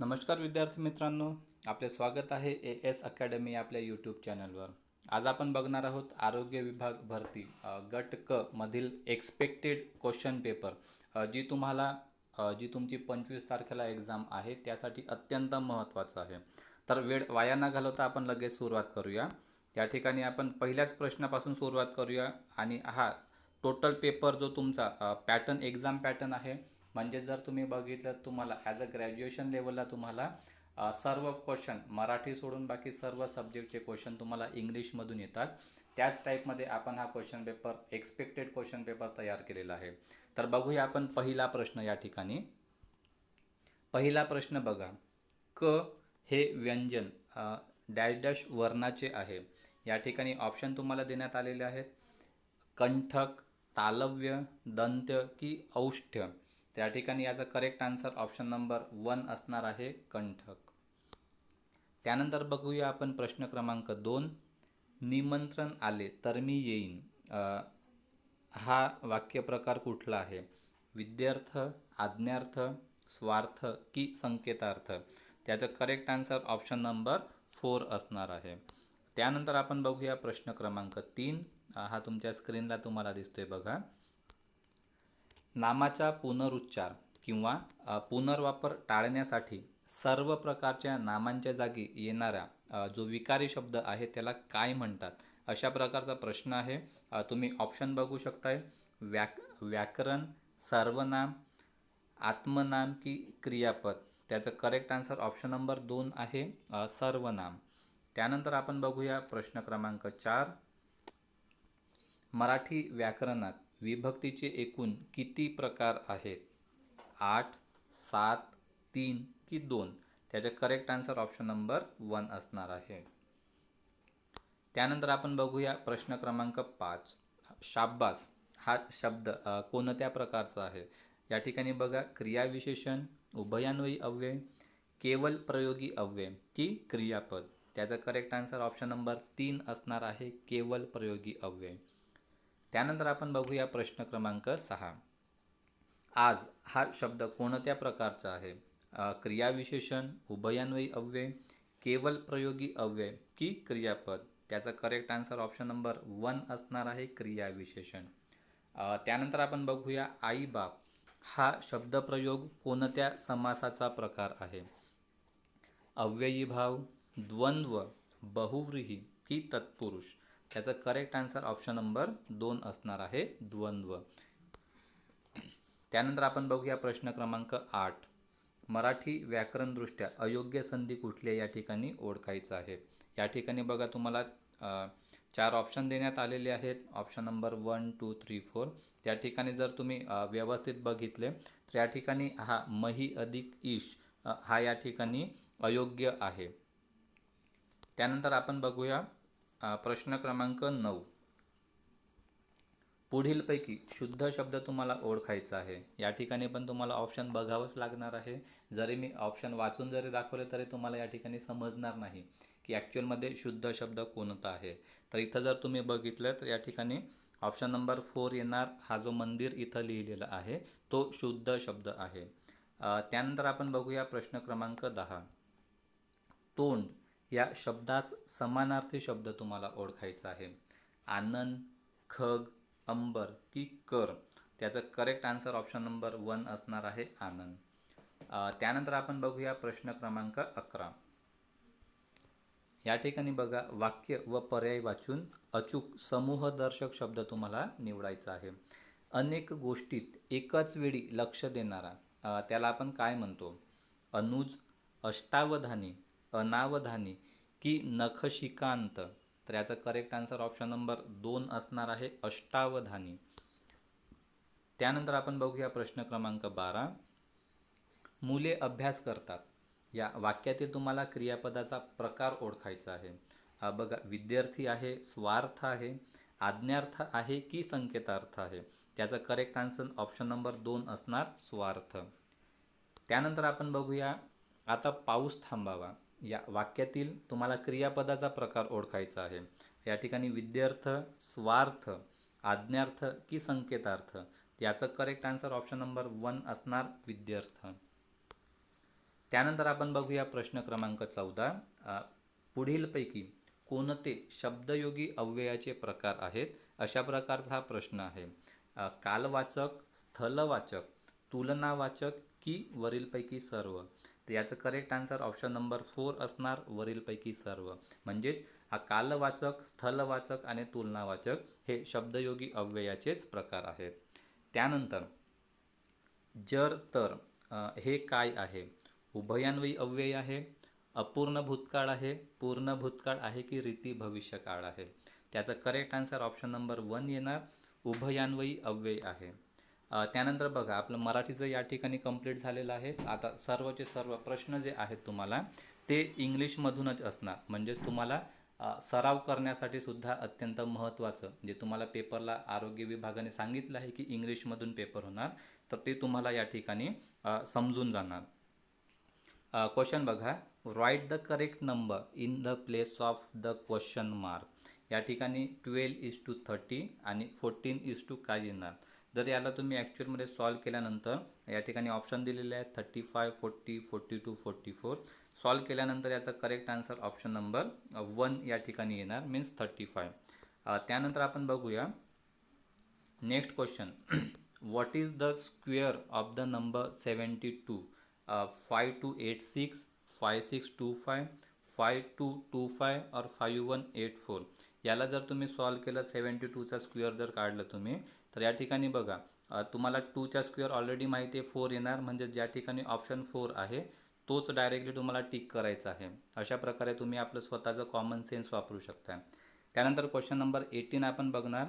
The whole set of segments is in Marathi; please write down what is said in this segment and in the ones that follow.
नमस्कार विद्यार्थी मित्रांनो, आपले स्वागत आहे एस अकॅडमी आपल्या यूट्यूब चॅनलवर. आज आपण बघणार आहोत आरोग्य विभाग भरती गट क मधील एक्सपेक्टेड क्वेश्चन पेपर, जी तुमची 25 तारखेला एक्झाम आहे त्यासाठी अत्यंत महत्त्वाचं आहे. तर वेळ वाया न घालवता आपण लगेच सुरुवात करूया. त्या ठिकाणी आपण पहिल्याच प्रश्नापासून सुरुवात करूया आणि हा टोटल पेपर जो तुमचा पॅटर्न एक्झाम पॅटर्न आहे, म्हणजे जर तुम्ही बघितलं तुम्हाला ॲज अ ग्रॅज्युएशन लेवलला तुम्हाला सर्व क्वेश्चन मराठी सोडून बाकी सर्व सब्जेक्टचे क्वेश्चन तुम्हाला इंग्लिशमधून येतात. त्याच टाईपमध्ये आपण हा question paper expected question paper तयार केलेला आहे. तर बघूया आपण पहिला प्रश्न. या ठिकाणी पहिला प्रश्न बघा, क हे व्यंजन डॅश डॅश वर्णाचे आहे. या ठिकाणी ऑप्शन तुम्हाला देण्यात आलेले आहेत: कंठक, तालव्य, दंत्य की औष्ठ्य. त्या ठिकाणी याचा करेक्ट आन्सर ऑप्शन नंबर 1 असणार आहे, कंठक. त्यानंतर बघूया आपण प्रश्न क्रमांक 2. निमंत्रण आले तर मी येईन. हा वाक्यप्रकार कुठला आहे? विद्यार्थ, आज्ञार्थ, स्वार्थ की संकेतार्थ. त्याचं करेक्ट आन्सर ऑप्शन नंबर 4 असणार आहे. त्यानंतर आपण बघूया प्रश्न क्रमांक 3. हा तुमच्या स्क्रीनला तुम्हाला दिसतोय बघा. नामाचा पुनरुच्चार किंवा पुनर्वापर टाळण्यासाठी सर्व प्रकारच्या नामांच्या जागी येणारा जो विकारी शब्द आहे त्याला काय म्हणतात? अशा प्रकारचा प्रश्न आहे. तुम्ही ऑप्शन बघू शकताय: व्याकरण, सर्वनाम, आत्मनाम की क्रियापद. त्याचं करेक्ट आन्सर ऑप्शन नंबर 2 आहे, सर्वनाम. त्यानंतर आपण बघूया प्रश्न क्रमांक 4. मराठी व्याकरणात विभक्तीचे एकूण किती प्रकार आहेत? 8, 7, 3 की 2. त्याचे करेक्ट आन्सर ऑप्शन नंबर 1 असणार आहे. त्यानंतर आपण बघूया प्रश्न क्रमांक 5. शाब्बास हा शब्द कोणत्या प्रकारचा आहे? या ठिकाणी बघा, क्रियाविशेषण, उभयान्वयी अव्यय, केवल प्रयोगी अव्यय की क्रियापद. त्याचा करेक्ट आन्सर ऑप्शन नंबर 3 असणार आहे, केवल प्रयोगी अव्यय. त्यानंतर आपण बघूया प्रश्न क्रमांक 6. आज हा शब्द कोणत्या प्रकारचा आहे? क्रियाविशेषण, उभयान्वयी अव्यय, केवल प्रयोगी अव्यय की क्रियापद. त्याचा करेक्ट आन्सर ऑप्शन नंबर 1 असणार आहे, क्रियाविशेषण. त्यानंतर आपण बघूया आई बाप हा शब्दप्रयोग कोणत्या समासाचा प्रकार आहे? अव्ययी भाव, द्वंद्व, बहुव्रीही की तत्पुरुष. त्याचं करेक्ट आन्सर ऑप्शन नंबर 2 असणार आहे, द्वंद्व. त्यानंतर आपण बघूया प्रश्न क्रमांक 8. मराठी व्याकरणदृष्ट्या अयोग्य संधी कुठल्या या ठिकाणी ओळखायचं आहे? या ठिकाणी बघा, तुम्हाला 4 ऑप्शन देण्यात आलेले आहेत. Option number 1, 2, 3, 4. त्या ठिकाणी जर तुम्ही व्यवस्थित बघितले तर या ठिकाणी हा मही अधिक ईश हा या ठिकाणी अयोग्य आहे. त्यानंतर आपण बघूया प्रश्न क्रमांक 9. पुढीलपैकी शुद्ध शब्द तुम्हाला ओळखायचा आहे. या ठिकाणी पण तुम्हाला ऑप्शन बघावंच लागणार आहे. जरी मी ऑप्शन वाचून जरी दाखवले तरी तुम्हाला या ठिकाणी समजणार नाही की ॲक्च्युअलमध्ये शुद्ध शब्द कोणता आहे. तर इथं जर तुम्ही बघितलं तर या ठिकाणी ऑप्शन नंबर 4 येणार. हा जो मंदिर इथं लिहिलेला आहे तो शुद्ध शब्द आहे. त्यानंतर आपण बघूया प्रश्न क्रमांक 10. तोंड या शब्दास समानार्थी शब्द तुम्हाला ओळखायचा आहे. आनंद, खग, अंबर की कर. त्याचं करेक्ट आन्सर ऑप्शन नंबर 1 असणार आहे, आनंद. त्यानंतर आपण बघूया प्रश्न क्रमांक 11. या ठिकाणी बघा, वाक्य व पर्याय वाचून अचूक समूहदर्शक शब्द तुम्हाला निवडायचा आहे. अनेक गोष्टीत एकाच वेळी लक्ष देणारा त्याला आपण काय म्हणतो? अनुज, अष्टावधानी, अनावधानी की नखशिकांत. तर याचा करेक्ट आन्सर ऑप्शन नंबर 2 असणार आहे, अष्टावधानी. त्यानंतर आपण बघूया प्रश्न क्रमांक 12. मुले अभ्यास करतात या वाक्यातील तुम्हाला क्रियापदाचा प्रकार ओळखायचा आहे. बघा, विद्यार्थी आहे, स्वार्थ आहे, आज्ञार्थ आहे की संकेतार्थ आहे. त्याचा करेक्ट आन्सर ऑप्शन नंबर 2 असणार, स्वार्थ. त्यानंतर आपण बघूया आता पाऊस थांबावा या वाक्यातील तुम्हाला क्रियापदाचा प्रकार ओळखायचा आहे. या ठिकाणी विद्यार्थ, स्वार्थ, आज्ञार्थ की संकेतार्थ. याचं करेक्ट आन्सर ऑप्शन नंबर 1 असणार, विद्यार्थ. त्यानंतर आपण बघूया प्रश्न क्रमांक 14. पुढीलपैकी कोणते शब्दयोगी अव्ययाचे प्रकार आहेत? अशा प्रकारचा हा प्रश्न आहे. कालवाचक, स्थलवाचक, तुलनावाचक की वरीलपैकी सर्व? तर याचं करेक्ट आन्सर ऑप्शन नंबर 4 असणार, वरीलपैकी सर्व. म्हणजेच हा कालवाचक, स्थलवाचक आणि तुलनावाचक हे शब्दयोगी अव्ययाचेच प्रकार आहेत. त्यानंतर जर तर हे काय आहे? उभयान्वयी अव्यय आहे, अपूर्ण भूतकाळ आहे, पूर्ण भूतकाळ आहे की रीती भविष्यकाळ आहे? त्याचं करेक्ट आन्सर ऑप्शन नंबर 1 येणार, उभयान्वयी अव्यय आहे. त्यानंतर बघा आपलं मराठीचं या ठिकाणी कंप्लीट झालेलं आहे. आता सर्वचे सर्व प्रश्न जे आहेत तुम्हाला ते इंग्लिशमधूनच असणार. म्हणजेच तुम्हाला सराव करण्यासाठी सुद्धा अत्यंत महत्त्वाचं, जे तुम्हाला पेपरला आरोग्य विभागाने सांगितलं आहे की इंग्लिशमधून पेपर होणार, तर ते तुम्हाला या ठिकाणी समजून जाणार. क्वेश्चन बघा, write the correct number in the place of the question mark. या ठिकाणी 12:30 आणि 14 काय येणार? जर याला तुम्ही ॲक्च्युअलमध्ये सॉल्व केल्यानंतर या ठिकाणी ऑप्शन दिलेले आहेत 35, 40, 42, 44. सॉल्व केल्यानंतर याचा करेक्ट आन्सर ऑप्शन नंबर 1 या ठिकाणी येणार, मीन्स 35. त्यानंतर आपण बघूया next question. What is the square of the number 72? 5286, 5625, 5225 और 5184. याला जर तुम्ही सॉल्व केलं 72चा स्क्वेअर जर काढलं तुम्ही, तर या ठिकाणी बघा तुम्हाला 2चा स्क्वेअर ऑलरेडी माहिती आहे 4 येणार. म्हणजे ज्या ठिकाणी ऑप्शन 4 आहे तोच डायरेक्टली तुम्हाला टिक करायचा आहे. अशा प्रकारे तुम्ही आपलं स्वतःचं कॉमन सेन्स वापरू शकता. त्यानंतर क्वेश्चन नंबर 18 आपण बघणार.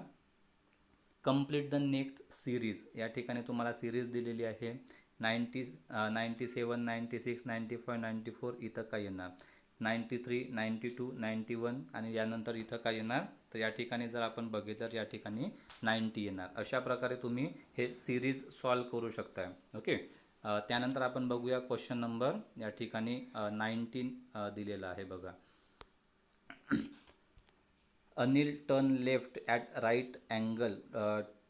Complete the next series. या ठिकाणी तुम्हाला सिरीज दिलेली आहे 97, 96, 95, 94. इथं काय येणार? 93, 92, 91 आणि यानंतर इथं काय येणार? तर या ठिकाणी जर आपण बघितलं तर या ठिकाणी 90 येणार. अशा प्रकारे तुम्ही हे सिरीज सॉल्व करू शकता. ओके. त्यानंतर आपण बघूया क्वेश्चन नंबर या ठिकाणी 19 दिलेला आहे बघा. Anil turn left at right angle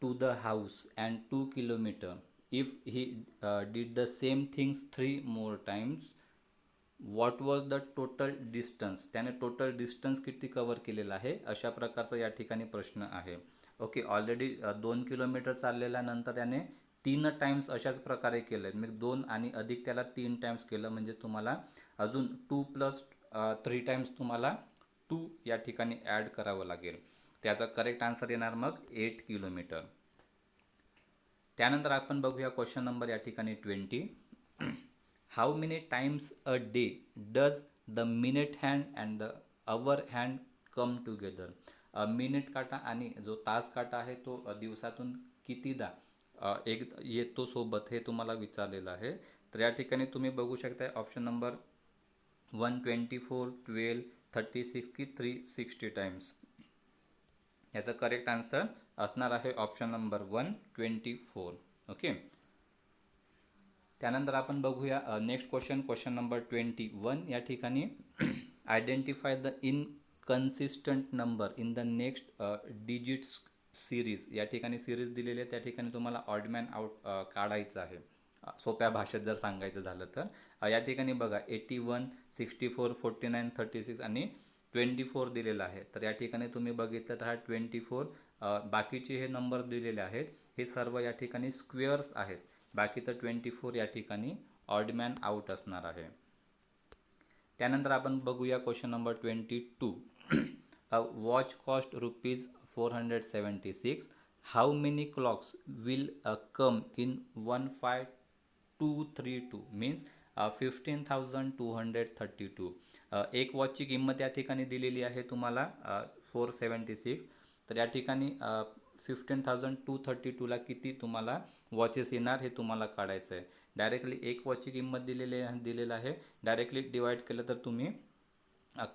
to the house and 2 kilometer. If he did the same things 3 more times, what was the total distance? त्याने टोटल डिस्टन्स किती कवर केलेला आहे? अशा प्रकारचा या ठिकाणी प्रश्न आहे. ओके. ऑलरेडी 2 किलोमीटर चाललेल्यानंतर त्याने 3 टाइम्स अशाच प्रकारे केलं आहे. मग 2 आणि अधिक त्याला 3 टाइम्स केलं, म्हणजे तुम्हाला अजून 2 + 3 टाइम्स तुम्हाला 2 या ठिकाणी ॲड करावं लागेल. त्याचा करेक्ट आन्सर येणार मग 8 किलोमीटर. त्यानंतर आपण बघूया क्वेश्चन नंबर या ठिकाणी 20. How many times a day does the minute hand and the our hand come together? Minute काटा आणि जो तास काटा आहे तो दिवसातून कितीदा एक येतो सोबत, हे तुम्हाला विचारलेलं आहे. तर या ठिकाणी तुम्ही बघू शकता ऑप्शन नंबर 124, 12, 36 की 360 टाइम्स. याचा करेक्ट आन्सर असणार आहे ऑप्शन नंबर 124. ओके. त्यानंतर आपण बघूया नेक्स्ट क्वेश्चन नंबर 21. या ठिकाणी identify the inconsistent number in the next digits series. या ठिकाणी सिरीज दिलेली आहे, त्या ठिकाणी तुम्हाला ऑडमॅन आउट काढायचं आहे. सोप्या भाषेत जर सांगायचं झालं तर या ठिकाणी बघा 81, 64, 49, 36 आणि 24 दिलेलं आहे. तर या ठिकाणी तुम्ही बघितलं तर हा 24, बाकीचे हे नंबर दिलेले आहेत हे सर्व या ठिकाणी स्क्वेअर्स आहेत. बाकीचं 24 या ठिकाणी ऑडमॅन आउट असणार आहे. त्यानंतर आपण बघूया question number 22. A watch cost ₹476. How many clocks will come in 15232? Means 15,232. एक वॉचची किंमत या ठिकाणी दिलेली आहे तुम्हाला 476. तर या ठिकाणी 15,232ला किती तुम्हाला वॉचेस येणार हे तुम्हाला काढायचं आहे. डायरेक्टली एक वॉचची किंमत दिलेलं आहे, डायरेक्टली डिवाइड केलं तर तुम्ही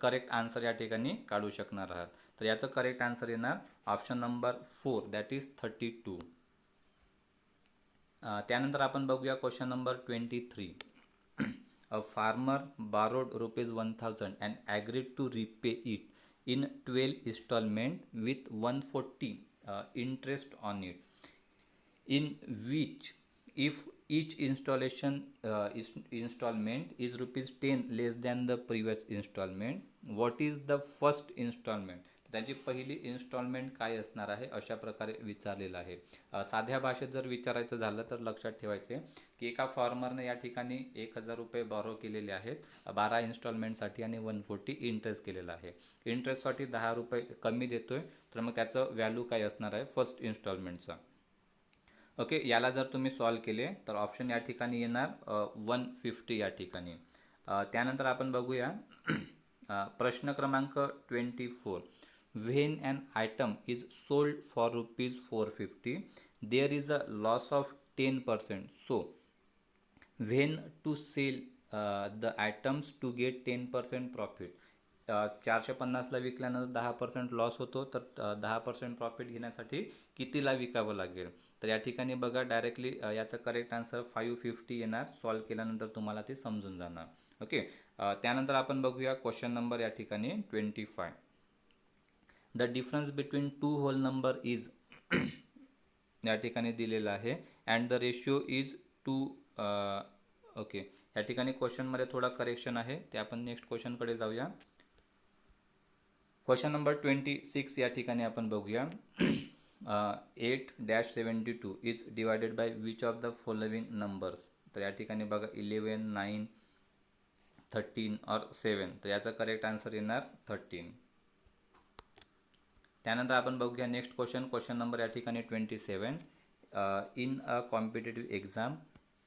करेक्ट आन्सर या ठिकाणी काढू शकणार आहात. तर याचं करेक्ट आन्सर येणार ऑप्शन नंबर 4, दॅट इज 32. त्यानंतर आपण बघूया question number 23. A farmer borrowed ₹1,000 and agreed to repay it in 12 installment with 140 interest on it. In which if each installment is rupees 10 less than the previous installment, what is the first installment? त्याची पहिली इन्स्टॉलमेंट काय असणार आहे अशा प्रकारे विचारलेलं आहे. साध्या भाषेत जर विचारायचं झालं तर लक्षात ठेवायचे की एका फॉर्मरने या ठिकाणी 1,000 रुपये बॉरो केलेले आहेत 12 इन्स्टॉलमेंटसाठी आणि 140 इंटरेस्ट केलेला आहे. इंटरेस्टसाठी 10 रुपये कमी देतोय, तर मग त्याचं व्हॅल्यू काय असणार आहे फर्स्ट इन्स्टॉलमेंटचा. ओके, याला जर तुम्ही सॉल्व केले तर ऑप्शन या ठिकाणी येणार 150 या ठिकाणी. त्यानंतर आपण बघूया प्रश्न क्रमांक 24. When an item is sold for rupees 450 there is a loss of 10%. So when to sell the items to get 10% profit. 450ला विकल्यानंतर 10% लॉस होतो, तर 10% प्रॉफिट घेण्यासाठी कितीला विकावं लागेल? तर या ठिकाणी बघा डायरेक्टली याचं करेक्ट आन्सर 550 येणार. सॉल्व केल्यानंतर तुम्हाला ते समजून जाणार. ओके, त्यानंतर आपण बघूया क्वेश्चन नंबर या ठिकाणी 25. The difference between two whole number is या ठिकाणी दिलेलं आहे and the ratio is 2. Okay, या ठिकाणी क्वेश्चनमध्ये थोडा करेक्शन आहे, ते आपण नेक्स्ट क्वेश्चनकडे जाऊया. क्वेश्चन नंबर 26 या ठिकाणी आपण बघूया. 8-72 is divided by which of the following numbers. तर या ठिकाणी बघा 11, 9, 13 और 7. तर याचा करेक्ट आन्सर येणार 13. त्यानंतर आपण बघूया नेक्स्ट क्वेश्चन नंबर या ठिकाणी 27. In a competitive exam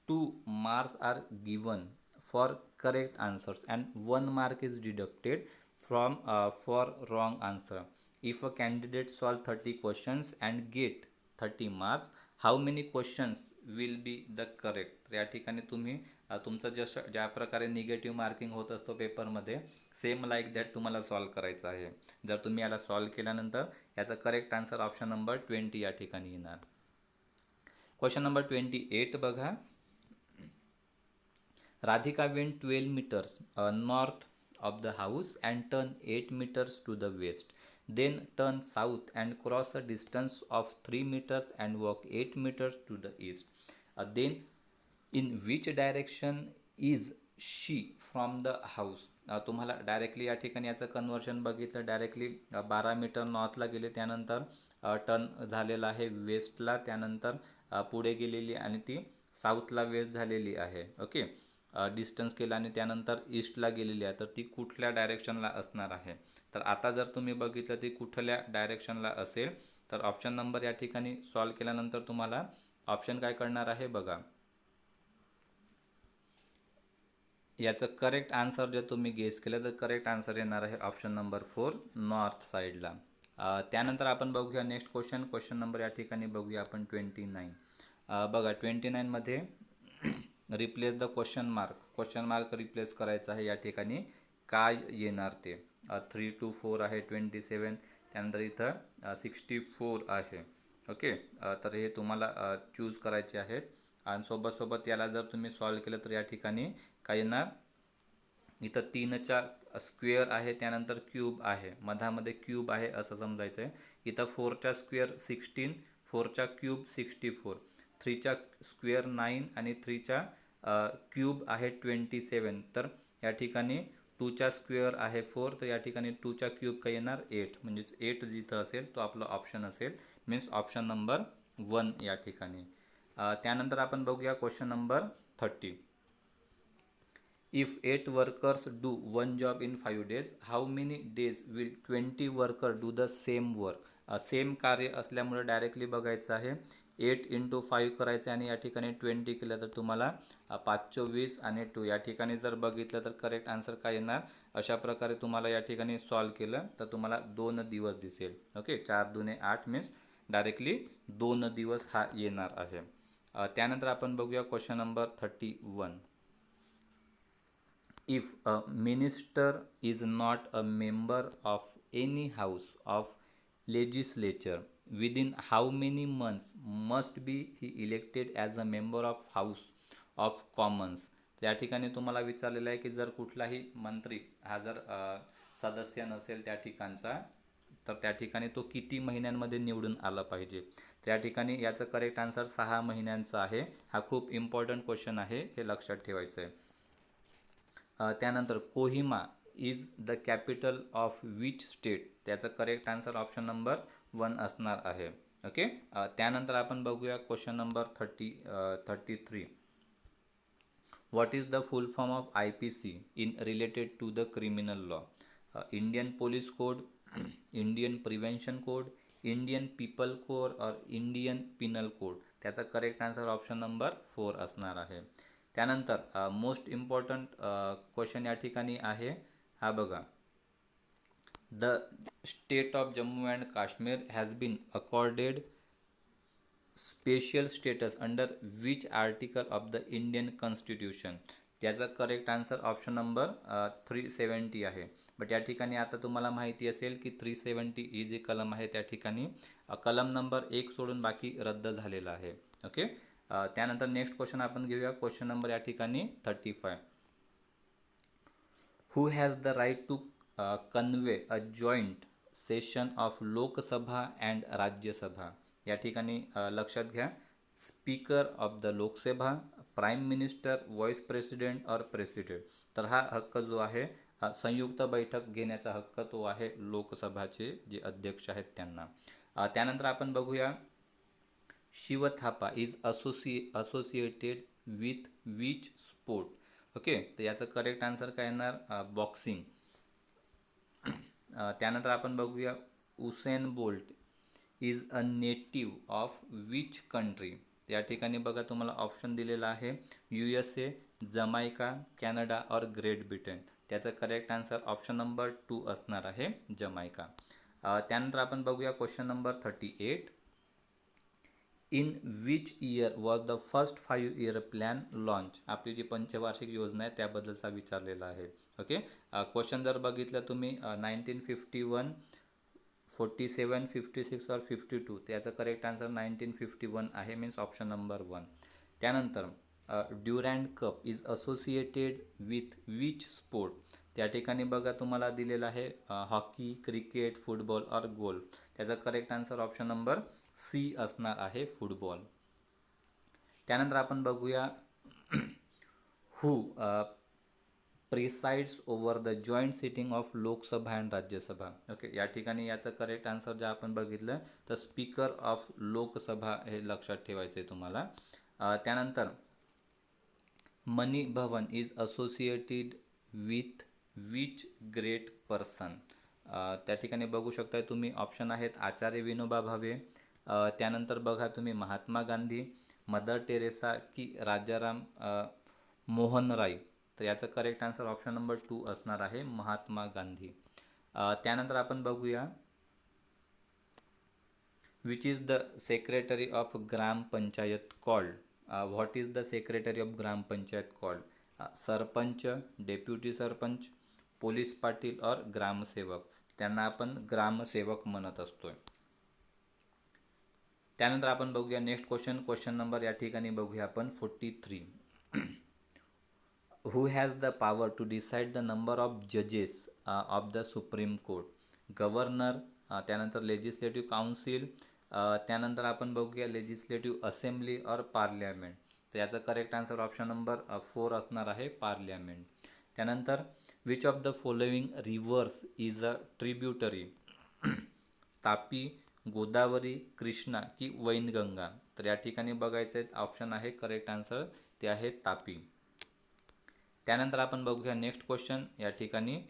2 marks are given for correct answers and 1 mark is deducted from for wrong answer. If a candidate solve 30 questions and get 30 marks, how many questions will be the correct? तर या ठिकाणी तुम्ही तुमचं जसं ज्या प्रकारे निगेटिव्ह मार्किंग होत असतो पेपरमध्ये, सेम लाईक दॅट तुम्हाला सॉल्व करायचं आहे. जर तुम्ही याला सॉल्व केल्यानंतर याचा करेक्ट आन्सर ऑप्शन नंबर 20 या ठिकाणी येणार. क्वेश्चन नंबर 28 बघा. Radhika went 12 meters north of the house and turn 8 meters to the west. Then turn south and cross a distance of 3 meters and walk 8 meters to the east. Then in which direction is she from the house? तुम्हाला डायरेक्टली या ठिकाणी याचं कन्वर्शन बघितलं, डायरेक्टली 12 मीटर नॉर्थला गेले, त्यानंतर टर्न झालेला आहे वेस्टला, त्यानंतर पुढे गेलेली आणि ती साऊथला वेस्ट झालेली आहे. ओके, डिस्टन्स केला आणि त्यानंतर ईस्टला गेलेली आहे, तर ती कुठल्या डायरेक्शनला असणार आहे? तर आता जर तुम्ही बघितलं ती कुठल्या डायरेक्शनला असेल तर ऑप्शन नंबर या ठिकाणी सॉल्व केल्यानंतर तुम्हाला ऑप्शन काय करणार आहे बघा. याचं करेक्ट आन्सर जे तुम्ही गेस केलं तर करेक्ट आन्सर येणार आहे ऑप्शन नंबर 4 नॉर्थ साईडला. त्यानंतर आपण बघूया नेक्स्ट क्वेश्चन नंबर या ठिकाणी बघूया आपण 29. बघा 29 मध्ये replace the question mark replace करायचा आहे. या ठिकाणी काय येणार ते 3 to 4 आहे 27, त्यानंतर इथं 64 आहे. ओके, तर हे तुम्हाला चूज करायचे आहेत आणि सोबत याला जर तुम्ही सॉल्व केलं तर या ठिकाणी काय येणार, इथं 3चा स्क्वेअर आहे, त्यानंतर क्यूब आहे, मधामध्ये क्यूब आहे असं समजायचं आहे. इथं 4चा स्क्वेअर 16, 4चा क्यूब 64, 3चा स्क्वेअर 9 आणि 3चा क्यूब आहे 27. तर या ठिकाणी 2चा स्क्वेअर आहे 4, तर या ठिकाणी 2चा क्यूब काय येणार 8, म्हणजेच 8 जिथं असेल तो आपला ऑप्शन असेल, मीन्स ऑप्शन नंबर 1 या ठिकाणी. त्यानंतर आपण बघूया question number 30. If 8 workers do 1 job in 5 days, how many days will 20 worker do the same work? Same कार्य असल्यामुळे डायरेक्टली बघायचं आहे, 8 × 5 करायचं आणि या ठिकाणी 20 केलं तर तुम्हाला 5-20 आणि 2 या ठिकाणी जर बघितलं तर करेक्ट आन्सर काय येणार. अशा प्रकारे तुम्हाला या ठिकाणी सॉल्व केलं तर तुम्हाला 2 दिवस दिसेल. ओके, 4 दुने 8 मीन्स डायरेक्टली 2 दिवस हा येणार आहे. त्यानंतर आपण बघूया question number 31. If a minister is not a member of any house of legislature, within how many months must be he elected as a member of House of Commons? या ठिकाणी तुम्हाला विचारलेलं आहे की जर कुठलाही मंत्री हा जर सदस्य नसेल त्या ठिकाणचा, तर त्या ठिकाणी तो किती महिन्यांमध्ये निवडून आला पाहिजे. तर या ठिकाणी याचं करेक्ट आन्सर 6 महिन्यांचं आहे. हा खूप इम्पॉर्टंट क्वेश्चन आहे, हे लक्षात ठेवायचं आहे. त्यानंतर Kohima is the capital of which state, त्याचं करेक्ट आन्सर ऑप्शन नंबर 1 असणार आहे. ओके. त्यानंतर आपण बघूया question number 33. What is the full form of IPC in related to the criminal law? Indian police code, Indian prevention code, Indian people code और इंडियन पिनल कोड, त्याचा करेक्ट आन्सर ऑप्शन नंबर 4 असणार आहे. त्यानंतर मोस्ट इम्पॉर्टंट क्वेश्चन या ठिकाणी आहे, हा बघा. The state of Jammu and Kashmir has been accorded special status under which article of the Indian constitution, त्याचा करेक्ट आन्सर ऑप्शन नंबर 370 आहे. बट या ठिकाणी आता तुम्हाला माहिती असेल की 370 ही जी कलम आहे त्या ठिकाणी कलम नंबर 1 सोडून बाकी रद्द झालेला आहे. ओके. त्यानंतर नेक्स्ट क्वेश्चन आपण घेऊया. क्वेश्चन नंबर या ठिकाणी 35. Who has the right to convene a joint session of Lok Sabha and Rajya Sabha, या ठिकाणी लक्षात घ्या, speaker of the Lok Sabha, prime minister, vice president और प्रेसिडेंट. तर हा हक्क जो आहे संयुक्त बैठक घेण्याचा हक्क तो आहे लोकसभाचे जे अध्यक्ष आहेत त्यांना. त्यानंतर आपण बघूया Shiv Thapa is associated with which sport. Okay. तर याचं करेक्ट आन्सर काय येणार? बॉक्सिंग. त्यानंतर आपण बघूया Usain bolt is a native of which country. या ठिकाणी बघा तुम्हाला ऑप्शन दिलेला आहे USA, जमायका, कॅनडा और ग्रेट ब्रिटन. त्याचं करेक्ट आन्सर ऑप्शन नंबर 2 असणार आहे, जमायका. त्यानंतर आपण बघूया question number 38. In which year was the first 5 year plan launch. आपली जी पंचवार्षिक योजना आहे त्याबद्दलचा विचारलेला आहे. ओके. क्वेश्चन जर बघितलं तुम्ही 1951, 47, 56 और 52, त्याचं करेक्ट आन्सर 1951 आहे, मीन्स ऑप्शन नंबर 1. त्यानंतर Durand cup is associated with which sport. त्या ठिकाणी बघा तुम्हाला दिलेलं आहे हॉकी, क्रिकेट, फुटबॉल और गोल्फ. त्याचा correct answer option number C असणार आहे, फुटबॉल. त्यानंतर आपण बघूया who presides over the joint sitting of Lok Sabha and Rajya Sabha. Okay. या ठिकाणी याचं करेक्ट आन्सर जे आपण बघितलं तर स्पीकर ऑफ लोकसभा हे लक्षात ठेवायचं आहे तुम्हाला. त्यानंतर Mani Bhavan is associated with which great person. त्या ठिकाणी बघू शकता तुम्ही ऑप्शन आहेत आचार्य विनोबा भावे, त्यानंतर बघा तुम्ही महात्मा गांधी, मदर टेरेसा की राजाराम मोहन राय. तर याचं करेक्ट आन्सर ऑप्शन नंबर 2 असणार आहे, महात्मा गांधी. त्यानंतर आपण बघूया which is the secretary of gram panchayat called. What is the secretary of gram panchayat called? Sarpanch, deputy sarpanch, police Patil और ग्रामसेवक. त्यांना आपण ग्रामसेवक म्हणत असतोय. त्यानंतर आपण बघूया नेक्स्ट क्वेश्चन नंबर या ठिकाणी बघूया आपण 43. Who has the power to decide the number of जजेस of the supreme court? Governor, त्यानंतर लेजिस्लेटिव्ह काउन्सिल, त्यानंतर आपण बघूया लेजिस्लेटिव्ह असेंब्ली और पार्लियामेंट. तर याचा करेक्ट आन्सर ऑप्शन नंबर 4 असणार आहे, पार्लियामेंट. त्यानंतर which of the following reverse is a tributary? Tapi, Godavari, Krishna की वैनगंगा. तर या ठिकाणी बघायचं आहे ऑप्शन आहे करेक्ट आन्सर ते आहे तापी. त्यानंतर आपण बघूया नेक्स्ट क्वेश्चन या ठिकाणी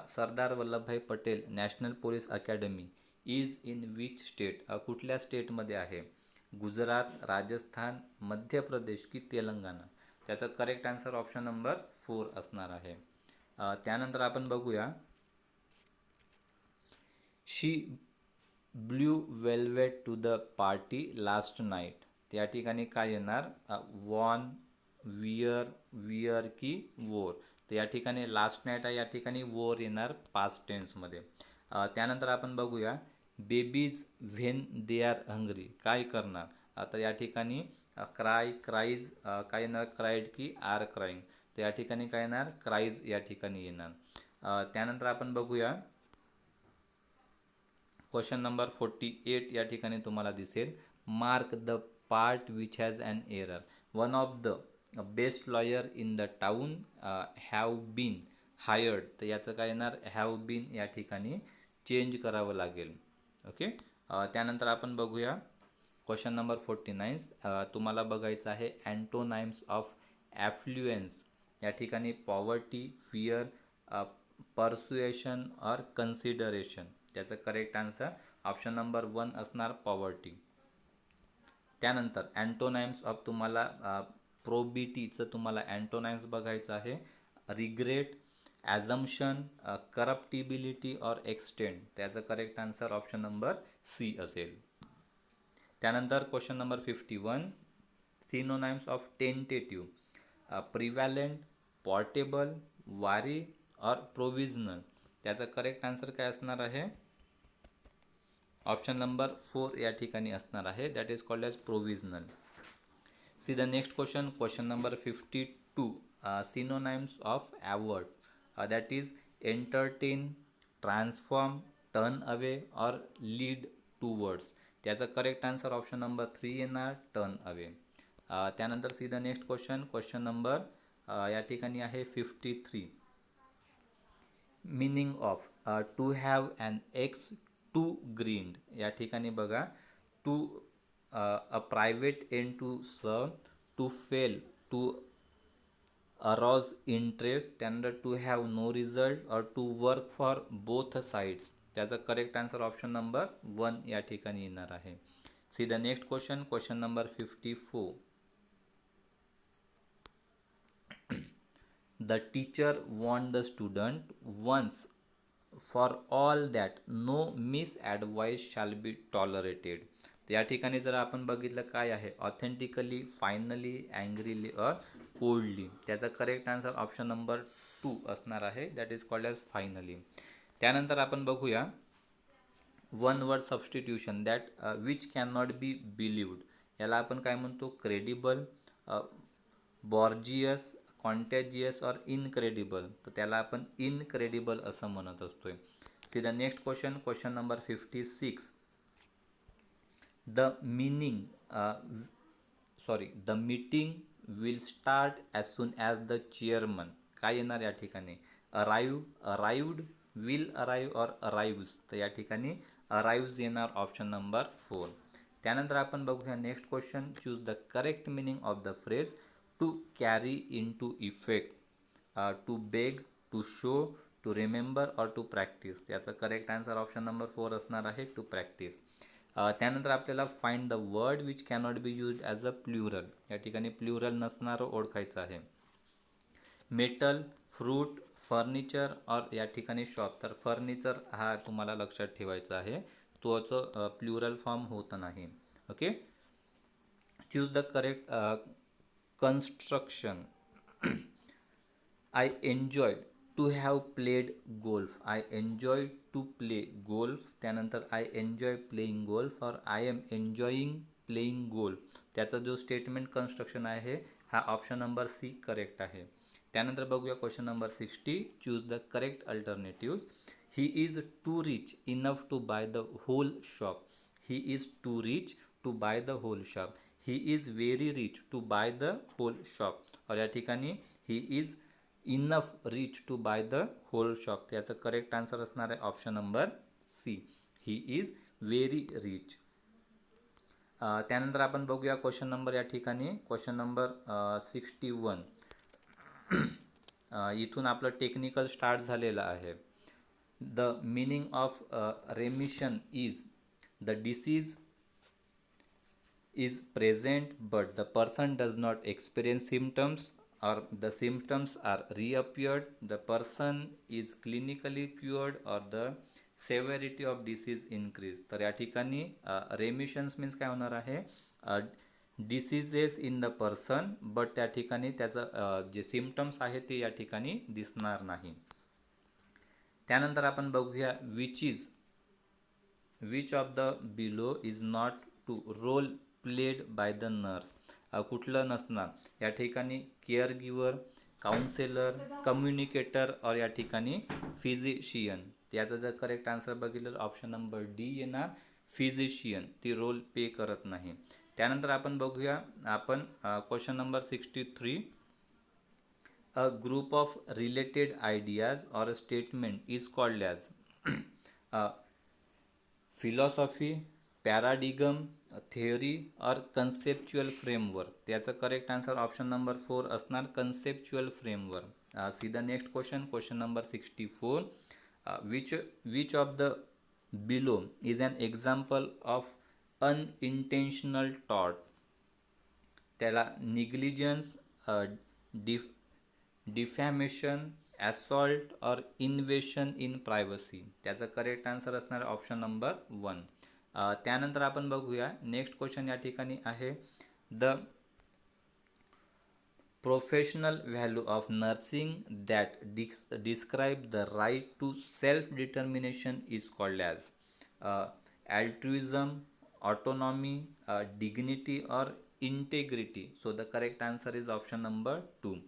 Sardar Vallabhbhai Patel national police academy is in which state. कुठल्या स्टेटमध्ये आहे? गुजरात, राजस्थान, मध्य प्रदेश की तेलंगणा. त्याचं करेक्ट आन्सर ऑप्शन नंबर 4 असणार आहे. त्यानंतर आपण बघूया she blue velvet to the party last night. त्या ठिकाणी काय येणार? वॉन, वियर की वोर. तर या ठिकाणी लास्ट नाईट आहे, या ठिकाणी वोर येणार पास्ट टेन्समध्ये. त्यानंतर आपण बघूया babies when they are hungry काय करणार? तर या ठिकाणी क्राईज काय येणार? क्राईड की आर क्राईंग. तर या ठिकाणी काय येणार? क्राईज या ठिकाणी येणार. त्यानंतर आपण बघूया क्वेश्चन नंबर 48 या ठिकाणी तुम्हाला दिसेल mark the part which has an error. One of the best lawyer in the town have been hired. तर याचं काय येणार, हॅव बीन या ठिकाणी चेंज करावं लागेल. ओके. त्यानंतर आपण बघूया क्वेश्चन नंबर 49. तुम्हाला बघायचं आहे अँटोनाइम्स ऑफ ॲफ्ल्युएन्स. या ठिकाणी पॉवर्टी, फिअर, परसुएशन और कन्सिडरेशन. त्याचं करेक्ट आन्सर ऑप्शन नंबर 1 असणार पॉवर्टी. त्यानंतर अँटोनाइम्स ऑफ तुम्हाला प्रोबिटीचं तुम्हाला अँटोनाइम्स बघायचं आहे. रिग्रेट, ॲझम्पशन, करप्टिबिलिटी और एक्सटेंड. त्याचं correct answer option number C असेल. त्यानंतर question number 51. Synonyms of tentative. Prevalent, portable, wary और प्रोविजनल. त्याचं करेक्ट आन्सर काय असणार आहे, ऑप्शन नंबर 4 या ठिकाणी असणार आहे. That is called as provisional. See the next question, question number 52. Synonyms of award. That is entertain, transform, turn away और लीड टूवर्ड्स. त्याचा करेक्ट आन्सर ऑप्शन नंबर 3 येणार, टर्न अवे. त्यानंतर see the next question, question number या ठिकाणी आहे 53. Meaning of to have an axe to grind. या ठिकाणी बघा, to a private end to serve, to fail, to arouse interest, त्यानंतर टू हॅव नो रिझल्ट और to work for both sides. त्याचा करेक्ट आन्सर ऑप्शन नंबर 1 या ठिकाणी येणार आहे. See the next question, question number 54. The teacher warned the student once for all that no misadvice shall be tolerated. या ठिकाणी जर आपण बघितलं काय आहे, ऑथेंटिकली, फायनली, अँग्रीली और कोल्डली. त्याचा करेक्ट आन्सर ऑप्शन नंबर 2 असणार आहे. That is called as finally. त्यानंतर आपण बघूया one word substitution. That which can not be believed. याला आपण काय म्हणतो, क्रेडिबल, बॉर्जियस, कॉन्टॅजियस और इनक्रेडिबल. तर त्याला आपण इनक्रेडिबल असं म्हणत असतोय. See the next question, question number 56. The meeting will start as soon as the chairman. काय येणार या ठिकाणी, अराईव्ह, अराईव्ड, विल अराईव्ह और अराईव्ज. तर या ठिकाणी अराईव्ज येणार, ऑप्शन नंबर 4. त्यानंतर आपण बघूया next question. Choose the correct meaning of the phrase to carry in to effect. To beg, to show, to remember और टू प्रॅक्टिस. याचा करेक्ट आन्सर ऑप्शन नंबर 4 असणार आहे, टू प्रॅक्टिस. त्यानंतर आपल्याला find the word which cannot be use as a plural. या ठिकाणी प्ल्युरल नसणारं ओळखायचं आहे. मेटल, फ्रूट, फर्निचर और या ठिकाणी शॉप. तर फर्निचर हा तुम्हाला लक्षात ठेवायचा आहे, तोचं प्ल्युरल फॉर्म होत नाही. Okay. Choose the correct construction. I enjoy to have played golf. I enjoy to play golf. त्यानंतर I enjoy playing golf और I am enjoying playing golf. त्याचा जो स्टेटमेंट कन्स्ट्रक्शन आहे हा ऑप्शन नंबर सी करेक्ट आहे. त्यानंतर बघूया question number 60. Choose the correct alternative. He is too rich enough to buy the whole shop. He is too rich to buy the whole shop. He is very rich to buy the whole shop. और या ठिकाणी he is enough rich to buy the whole shop. याचं करेक्ट आन्सर असणार आहे option number C. He is very rich. त्यानंतर आपण बघूया क्वेश्चन नंबर या ठिकाणी क्वेश्चन नंबर 61. इथून आपलं टेक्निकल स्टार्ट झालेलं आहे. The meaning of रेमिशन is the disease is present but the person does not experience symptoms or the symptoms are reappeared, the person is clinically cured or the severity of disease increase. तर या ठिकाणी रेमिशन्स मीन्स काय होणार आहे, diseases in the person, but त्या ठिकाणी त्याचं जे सिम्पटम्स आहे ते या ठिकाणी दिसणार नाही. त्यानंतर आपण बघूया which of the below is not to role played by the nurse. कुठलं नसणार या ठिकाणी, केअर गिवर, काउन्सिलर, कम्युनिकेटर और या ठिकाणी फिजिशियन. याचं जर करेक्ट आन्सर बघितलं ऑप्शन नंबर डी येणार, फिजिशियन ती रोल पे करत नाही. त्यानंतर आपण बघूया आपण question number 63. A group of related ideas और statement is called as philosophy, paradigm, theory और कन्सेप्च्युअल फ्रेमवर्क. त्याचं करेक्ट आन्सर ऑप्शन नंबर 4 असणार, conceptual framework. See the next question, question number 64. Which of the below is an example of unintentional टॉट. त्याला negligence, def डिफॅमेशन, assault or invasion in privacy. त्याचं करेक्ट आन्सर असणार ऑप्शन नंबर 1. त्यानंतर आपण बघूया नेक्स्ट क्वेश्चन या ठिकाणी आहे, the professional value of nursing that describe the right to self determination is called as altruism, autonomy, dignity or integrity. So the correct answer is option number 2.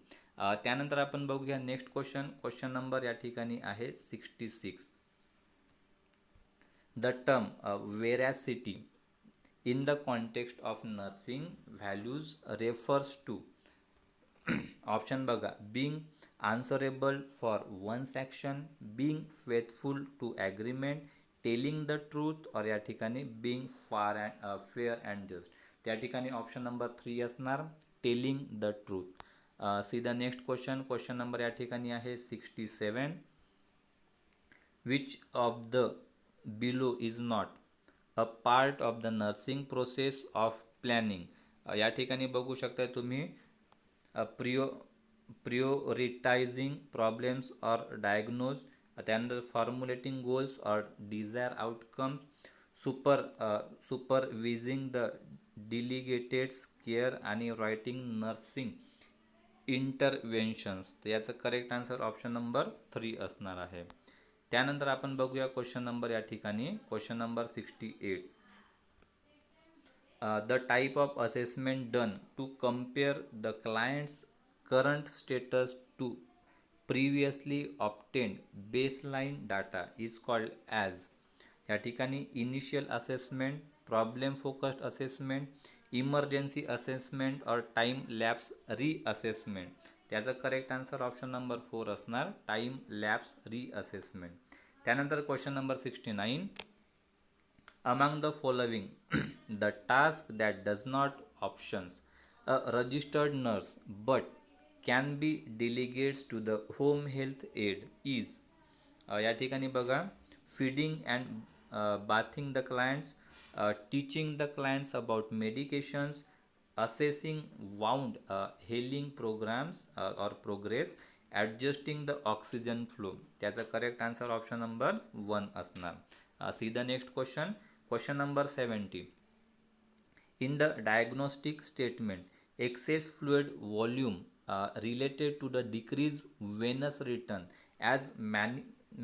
त्यानंतर आपण बघूया नेक्स्ट क्वेश्चन, क्वेश्चन नंबर या ठिकाणी आहे 66. The term veracity in the context of nursing values refers to. Option बघा, being answerable for one's action, being faithful to agreement, telling the truth or या ठिकाणी बिंग फेअर अँड जस्ट. त्या ठिकाणी ऑप्शन नंबर 3 असणार, telling the truth. C the next question, question number या ठिकाणी आहे 67. Which of the below is not a part of the nursing process of planning. या ठिकाणी बघू शकता तुम्ही प्रियोरिटायझिंग प्रॉब्लेम्स और डायग्नोज, त्यानंतर फॉर्म्युलेटिंग गोल्स और डिझायर आउटकम्स, सुपरविजिंग द डिलिगेटेड्स केअर आणि रायटिंग नर्सिंग इंटरवेन्शन्स. तर याचं करेक्ट आन्सर ऑप्शन नंबर 3 असणार आहे. त्यानंतर आपण बघूया क्वेश्चन नंबर या ठिकाणी question number 68. The type of assessment done to compare the client's current status to previously obtained baseline data is called as. या ठिकाणी initial assessment, problem focused assessment, emergency assessment or time lapse reassessment. त्याचं करेक्ट आन्सर ऑप्शन नंबर 4 असणार, टाइम लॅप्स रीअसेसमेंट. त्यानंतर question number 69. Among the following the task that does not options a registered nurse but can be delegates to the home health aide is. या ठिकाणी बघा, feeding and bathing the clients, teaching the clients about medications, assessing wound healing programs or progress, adjusting the oxygen flow. त्याचा करेक्ट आन्सर ऑप्शन नंबर 1 असणार. C the next question, question number 70. In the diagnostic statement, excess fluid volume related to the decreased venous return as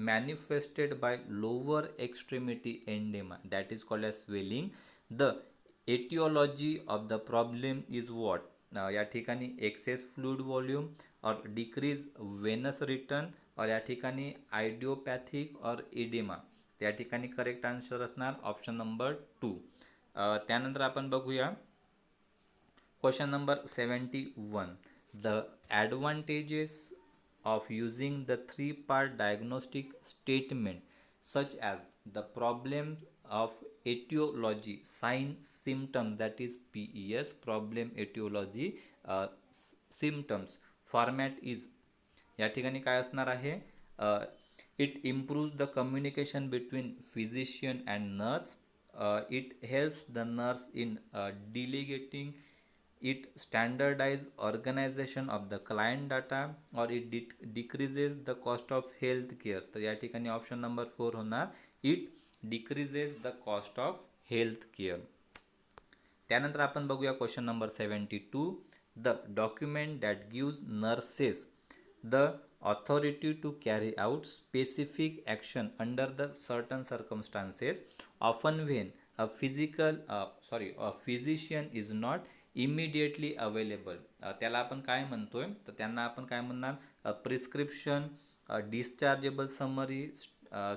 manifested by lower extremity edema, that is called as swelling. The etiology of the problem is what? या ठिकाणी excess fluid volume और decrease venous return और या ठिकाणी idiopathic और edema. त्या ठिकाणी करेक्ट आन्सर असणार ऑप्शन नंबर 2. त्यानंतर आपण बघूया question number 71. The advantages of using the 3-part diagnostic statement such as the problem of etiology, sign symptom, that is PES, problem etiology symptoms, format is. या ठिकाणी काय असणार आहे, it improves the communication between physician and nurse. It helps the nurse in delegating, it standardize organization of the client data or it decreases the cost of health care. तर या ठिकाणी ऑप्शन नंबर 4 होणार, it decreases the cost of health care. त्यानंतर आपण बघूया question number 72. The document that gives nurses the authority to carry out specific action under the certain circumstances, often when a physician is not immediately available. त्याला आपण काय म्हणतोय, तर त्यांना आपण काय म्हणणार, prescription, dischargeable summary,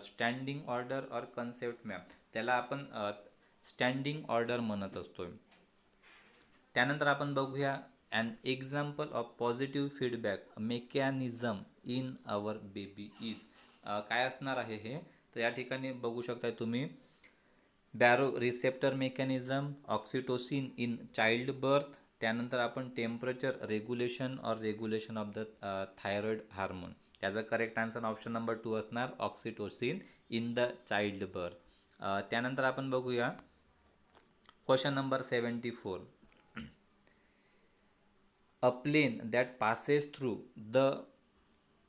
standing order और कन्सेप्ट मॅप. त्याला आपण स्टँडिंग ऑर्डर म्हणत असतो. त्यानंतर आपण बघूया an example of positive feedback mechanism in our baby is. काय असणार आहे हे, तर या ठिकाणी बघू शकता तुम्ही barrow receptor mechanism, oxytocin in child birth, त्यानंतर आपण temperature regulation or regulation of the thyroid hormone. त्याचा करेक्ट आन्सर ऑप्शन नंबर 2 असणार oxytocin in the child birth. त्यानंतर आपण बघूया question number 74. A plane that passes through the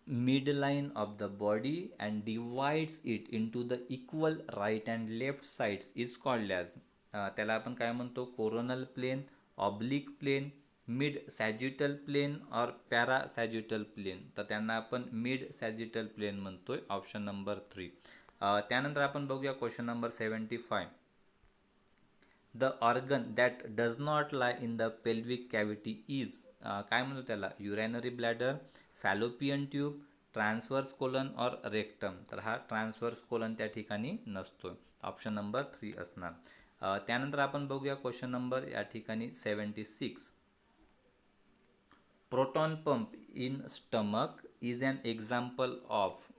midline of the body and divides it into the equal right and left sides is called as. त्याला आपण काय म्हणतो, coronal plane, oblique plane, mid sagittal plane or para sagittal plane. तर त्यांना आपण मिड सॅजिटल प्लेन म्हणतोय, ऑप्शन नंबर 3. त्यानंतर आपण बघूया question number 75. The organ that does not lie in the pelvic cavity is. काय म्हणतो त्याला, urinary bladder, fallopian tube, transverse colon or rectum. तर हा ट्रान्सवर्स कोलन त्या ठिकाणी नसतो, ऑप्शन नंबर 3 असणार. त्यानंतर आपण बघूया क्वेश्चन नंबर या ठिकाणी 76. Proton pump in stomach is an example of.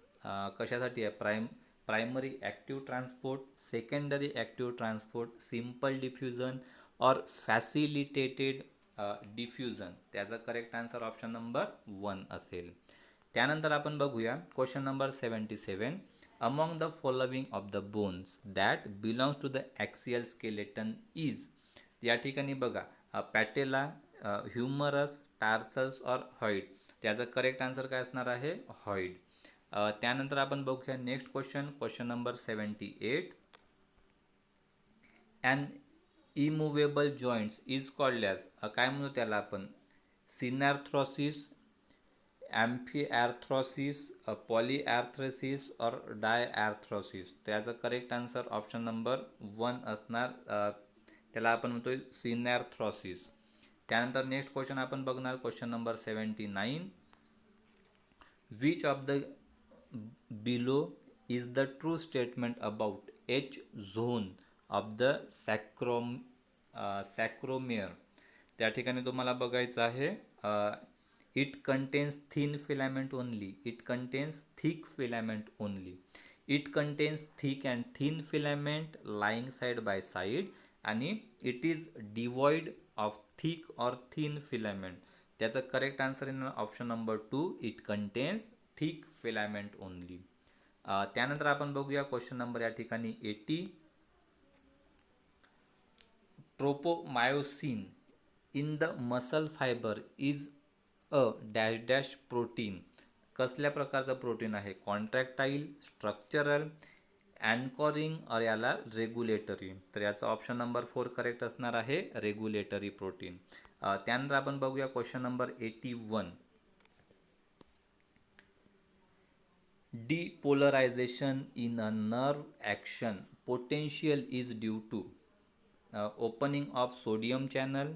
कशासाठी आहे, primary active transport, secondary active transport, simple diffusion और फॅसिलिटेटेड डिफ्युजन. त्याचा करेक्ट आन्सर ऑप्शन नंबर 1 असेल. त्यानंतर आपण बघूया question number 77. Among the following of the bones that belongs to the axial skeleton is. या ठिकाणी बघा, पॅटेला, ह्युमरस, टार्सस और हॉइड. त्याचा करेक्ट आन्सर काय असणार आहे, हॉइड. त्यानंतर आपण बघूया next question number 78. An immovable joints is called as. काय म्हणतो त्याला आपण, सिनॅर्थ्रॉसिस, ॲम्फिॲर्थ्रॉसिस, पॉलीॲर्थ्रेसिस और डायॲर्थ्रॉसिस. त्याचा करेक्ट आन्सर ऑप्शन नंबर 1 असणार. त्याला आपण म्हणतोय सिनॅर्थ्रॉसिस. त्यानंतर नेक्स्ट क्वेश्चन आपण बघणार question number 79. Which of the below is the true statement about H zone of the sarcomere. त्या ठिकाणी तुम्हाला बघायचं आहे, it contains thin filament only, it contains thick filament only, it contains thick and thin filament lying side by side, आणि it is devoid of thick or thin filament. त्याचं करेक्ट आन्सर आहे option number 2, it contains thick filament only. त्यानंतर आपण बघूया क्वेश्चन नंबर या ठिकाणी 80. Tropomyosin in the muscle fibre is a dash dash protein. कसल्या प्रकारचं प्रोटीन आहे, कॉन्ट्रॅक्टाईल, स्ट्रक्चरल, अँकॉरिंग और याला रेग्युलेटरी. तर याचा ऑप्शन नंबर 4 करेक्ट असणार आहे, रेग्युलेटरी प्रोटीन. त्यानंतर आपण बघूया question number 81. Depolarization in a nerve action potential is due to opening of sodium channel,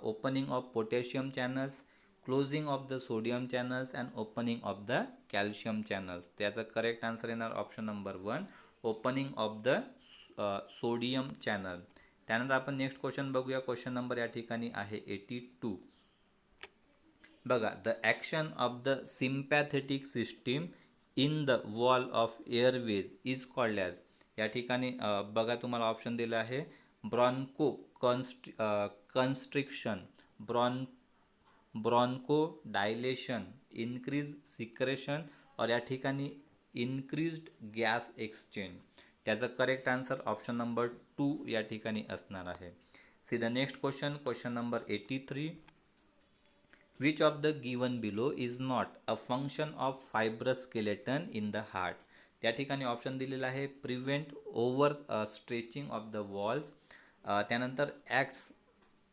opening of potassium channels, closing of the sodium channels and opening of the calcium channels. त्याचा करेक्ट आन्सर येणार option number 1, opening of the sodium channel. त्यानंतर आपण नेक्स्ट क्वेश्चन बघूया. क्वेश्चन नंबर या ठिकाणी आहे 82. बघा, the action of the sympathetic system in the wall of airways is called as. या ठिकाणी बघा तुम्हाला ऑप्शन दिलं आहे, broncho constriction, broncho dilation, increase secretion or या ठिकाणी इन्क्रीज्ड गॅस एक्सचेंज. त्याचं करेक्ट आन्सर ऑप्शन नंबर 2 या ठिकाणी असणार आहे. See the next question number 83. Which of the given below is not a function of fibrous skeleton in the heart. त्या ठिकाणी ऑप्शन दिलेला आहे, prevent over stretching of the walls, त्यानंतर acts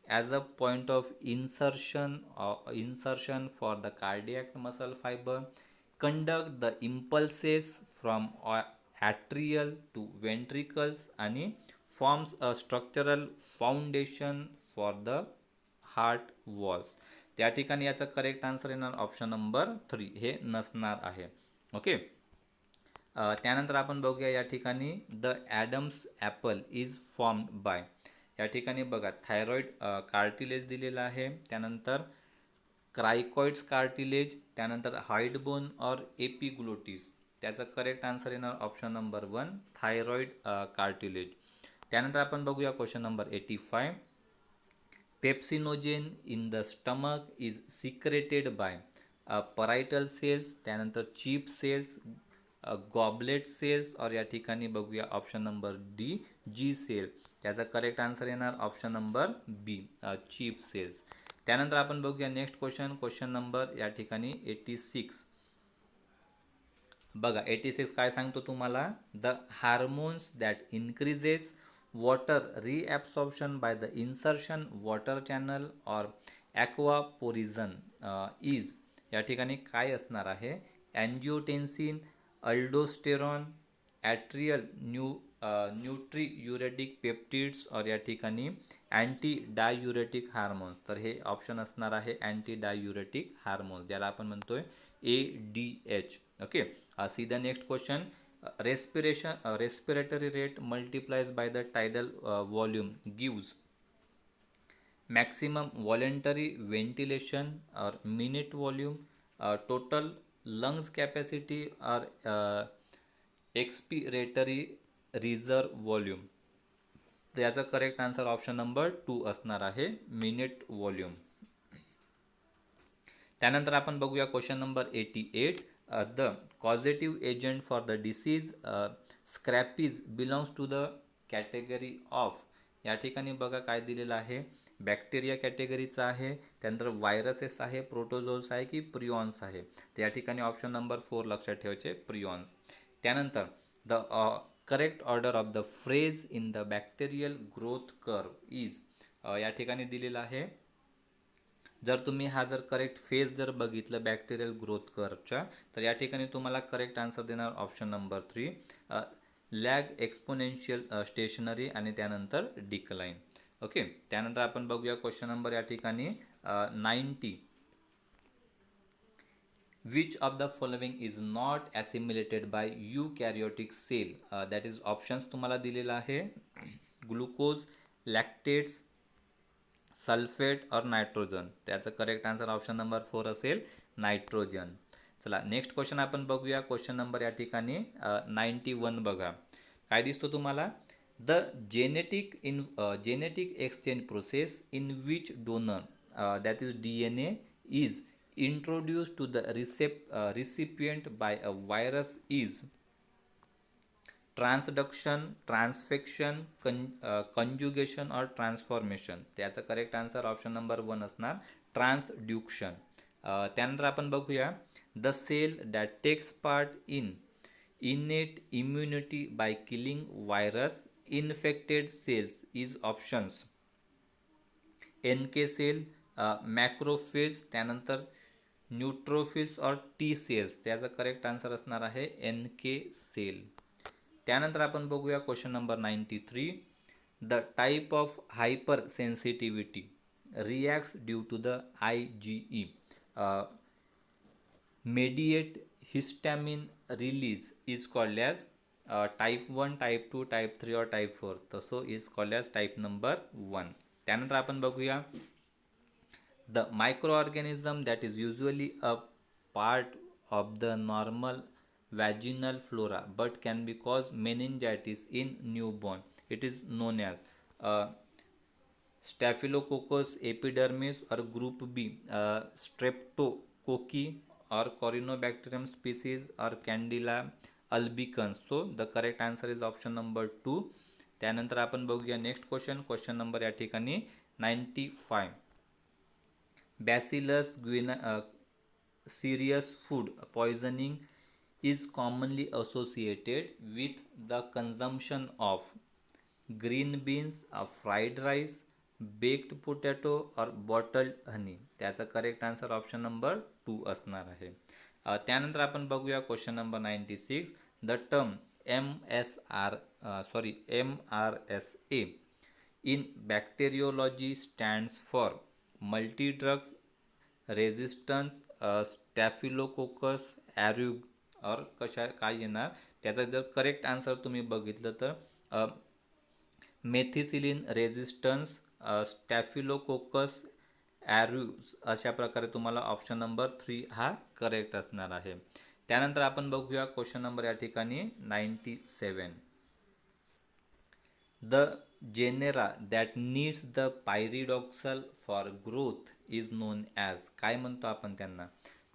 as a point of insertion for the cardiac muscle fibre, conduct the impulses from atrial to ventricles आणि forms a structural foundation for the heart walls. त्या ठिकाणी याचा करेक्ट आन्सर येणार ऑप्शन नंबर 3, हे नसणार आहे. ओके. त्यानंतर आपण बघूया या ठिकाणी the Adams Apple is formed by. या ठिकाणी बघा थायरॉइड कार्टिलेज दिलेला आहे, त्यानंतर क्रायकॉइड्स कार्टिलेज, त्यानंतर हाईडबोन और एपिग्लोटिस. त्याचा करेक्ट आन्सर येणार ऑप्शन नंबर 1 थायरॉइड कार्टिलेज. त्यानंतर आपण बघूया question number 85. Pepsinogen in the stomach is secreted by parietal cells, त्यानंतर चीफ सेल्स, गॉबलेट सेल्स और या ठिकाणी बघूया option number D G cell. त्याचा करेक्ट आन्सर येणार option number B chief cells. त्यानंतर आपण बघूया नेक्स्ट क्वेश्चन नंबर या ठिकाणी 86. बघा 86 काय सांगतो तुम्हाला, the hormones that increases water reabsorption by the insertion water channel or aquaporin is. या ठिकाणी काय असणार आहे, अँजिओटेन्सिन, अल्डोस्टेरॉन, ॲट्रियल न्यूट्रीयुरेटिक पेप्टिड्स और या ठिकाणी अँटी डायुरेटिक हार्मोन्स. तर हे ऑप्शन असणार आहे अँटी डायुरेटिक हार्मोन्स, ज्याला आपण म्हणतोय ADH. Okay, C the next question. Respiratory rate मल्टिप्लाइज by the tidal volume gives maximum voluntary ventilation or minute volume, total lungs capacity or expiratory reserve volume. तर याचा करेक्ट आन्सर ऑप्शन नंबर 2 असणार आहे मिनिट व्हॉल्यूम. त्यानंतर आपण बघूया question number 88. The causative agent for the disease scrapie belongs to the category of. या ठिकाणी बघा काय दिलेलं आहे, बॅक्टेरिया कॅटेगरीचा आहे, त्यानंतर व्हायरसेस आहे, प्रोटोझोल्स आहे की प्रिऑन्स आहे. तर या ठिकाणी ऑप्शन नंबर 4 लक्षात ठेवायचे प्रिऑन्स. त्यानंतर the correct order of the phrase in the bacterial growth curve is. या ठिकाणी दिलेलं आहे, जर तुम्ही हा जर करेक्ट फेज जर बघितलं बॅक्टेरियल ग्रोथ कर्वच्या, तर या ठिकाणी तुम्हाला करेक्ट आन्सर देणार option number 3 lag exponential stationary आणि त्यानंतर डिक्लाइन. ओके, त्यानंतर आपण बघूया क्वेश्चन नंबर या ठिकाणी 90. Which of the following is not assimilated by eukaryotic cell. That is options तुम्हाला दिलेला आहे, glucose, lactates, sulphate or nitrogen. त्याचं करेक्ट आन्सर ऑप्शन नंबर 4 असेल नायट्रोजन. चला नेक्स्ट क्वेश्चन आपण बघूया. क्वेश्चन नंबर या ठिकाणी 91 बघा काय दिसतो तुम्हाला, the genetic exchange process in which donor that is DNA is introduced to the recipient by a virus is transduction, transfection, conjugation or transformation. त्याचा करेक्ट आन्सर ऑप्शन नंबर 1 असणार ट्रान्सड्युक्शन. त्यानंतर आपण बघूया, the cell that takes part in innate immunity by killing virus infected cells is options NK cell, macrophage, त्यानंतर न्यूट्रोफिल्स और T सेल्स. त्याचा करेक्ट आन्सर असणार आहे NK सेल. त्यानंतर आपण बघूया question number 93. The type of hypersensitivity reacts due to the IgE mediate histamine release is called as type 1, type 2, type 3 or type 4. so is called as type number 1. त्यानंतर आपण बघूया, the microorganism that is usually a part of the normal vaginal flora but can be cause meningitis in newborn. It is known as Staphylococcus epidermis or group B, Streptococci or Corynebacterium species or Candida albicans. So the correct answer is option number 2. त्यानंतर आपण बघूया नेक्स्ट क्वेश्चन नंबर या ठिकाणी 95. Bacillus cereus food poisoning is commonly associated with the consumption of green beans, fried rice, baked potato or bottled honey. त्याचा करेक्ट आन्सर ऑप्शन नंबर 2 असणार आहे. त्यानंतर आपण बघूया question number 96. The term MRSA in bacteriology stands for multi drugs resistance staphylococcus aureus और काय येणार, त्याचा जर करेक्ट आन्सर तुम्ही बघितलं तर मेथिसिलिन रेझिस्टन्स स्टॅफिलोकोकस ॲरूज अशा प्रकारे तुम्हाला ऑप्शन नंबर 3 हा करेक्ट असणार आहे. त्यानंतर आपण बघूया क्वेश्चन नंबर या ठिकाणी 97. The genera that needs the pyridoxal for growth is known as, काय म्हणतो आपण त्यांना?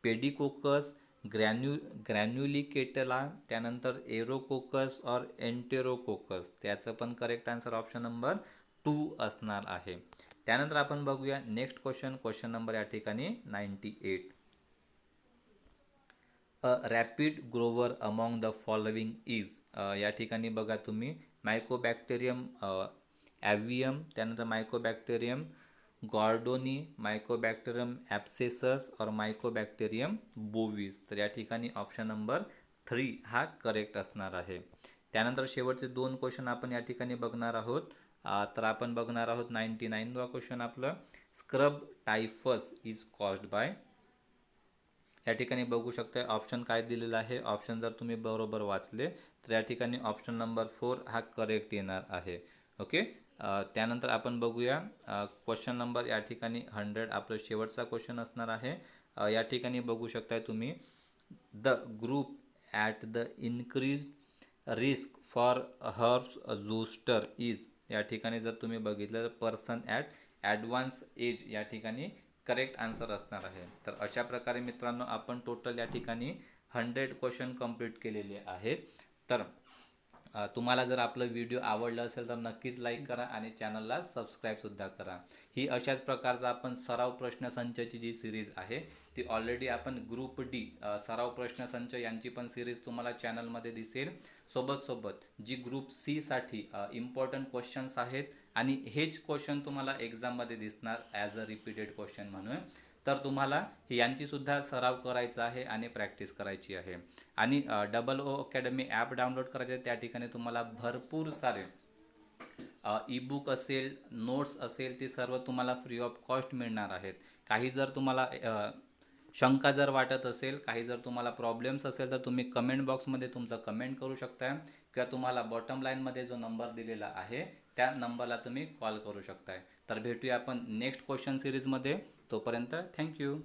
पेडिकोकस, ग्रॅन्युलिकेटला, त्यानंतर एरोकोकस और एंटेरोकोकस. त्याचं पण करेक्ट आन्सर ऑप्शन नंबर 2 असणार आहे. त्यानंतर आपण बघूया नेक्स्ट क्वेश्चन नंबर या ठिकाणी 98. A rapid grower among the following is, या ठिकाणी बघा तुम्ही मायकोबॅक्टेरियम ॲव्हियम, त्यानंतर मायकोबॅक्टेरियम गॉर्डोनी, मायकोबॅक्टेरियम ॲप्सेसस और मायकोबॅक्टेरियम बोविस. तर या ठिकाणी ऑप्शन नंबर 3 हा करेक्ट असणार आहे. त्यानंतर शेवटचे 2 क्वेश्चन आपण या ठिकाणी बघणार आहोत. तर आपण बघणार आहोत 99वा क्वेश्चन आपलं, scrub typhus is caused by. या ठिकाणी बघू शकता ऑप्शन काय दिलेलं आहे. ऑप्शन जर तुम्ही बरोबर वाचले तर या ठिकाणी ऑप्शन नंबर 4 हा करेक्ट येणार आहे. ओके. त्यानंतर आपण बघूया क्वेश्चन नंबर या ठिकाणी 100 आपलं शेवटचा क्वेश्चन असणार आहे. या ठिकाणी बघू शकताय तुम्ही, the group at the increase risk for herbs zoster is. या ठिकाणी जर तुम्ही बघितलं तर पर्सन ॲट ॲडव्हान्स एज या ठिकाणी करेक्ट आन्सर असणार आहे. तर अशा प्रकारे मित्रांनो आपण टोटल या ठिकाणी 100 क्वेश्चन कंप्लीट केलेले आहेत. तर तुम्हाला जर आपलं व्हिडिओ आवडलं असेल तर नक्कीच लाईक करा आणि चॅनलला सबस्क्राईबसुद्धा करा. ही अशाच प्रकारचा आपण सराव प्रश्नसंचाची जी सिरीज आहे ती ऑलरेडी आपण ग्रुप डी सराव प्रश्नसंच यांची पण सिरीज तुम्हाला चॅनलमध्ये दिसेल. सोबत जी ग्रुप सी साठी इम्पॉर्टंट क्वेश्चन्स आहेत आणि हेच क्वेश्चन तुम्हाला एक्झाममध्ये दिसणार ॲज अ रिपीटेड क्वेश्चन म्हणून. तर तुम्हाला यांची सुद्धा सराव करायचा आहे आणि प्रॅक्टिस करायची आहे. आणि ओ अकॅडमी ॲप डाउनलोड करायचे, त्या ठिकाणी तुम्हाला भरपूर सारे ईबुक असेल, नोट्स असेल, ते सर्व तुम्हाला फ्री ऑफ कॉस्ट मिळणार आहेत. काही जर तुम्हाला शंका जर वाटत असेल, काही जर तुम्हाला प्रॉब्लेम्स असेल तर तुम्ही कमेंट बॉक्समध्ये तुमचं कमेंट करू शकता किंवा तुम्हाला बॉटम लाईनमध्ये जो नंबर दिलेला आहे त्या नंबरला तुम्ही कॉल करू शकताय. तर भेटूया आपण नेक्स्ट क्वेश्चन सिरीजमध्ये. तोपर्यंत थँक्यू.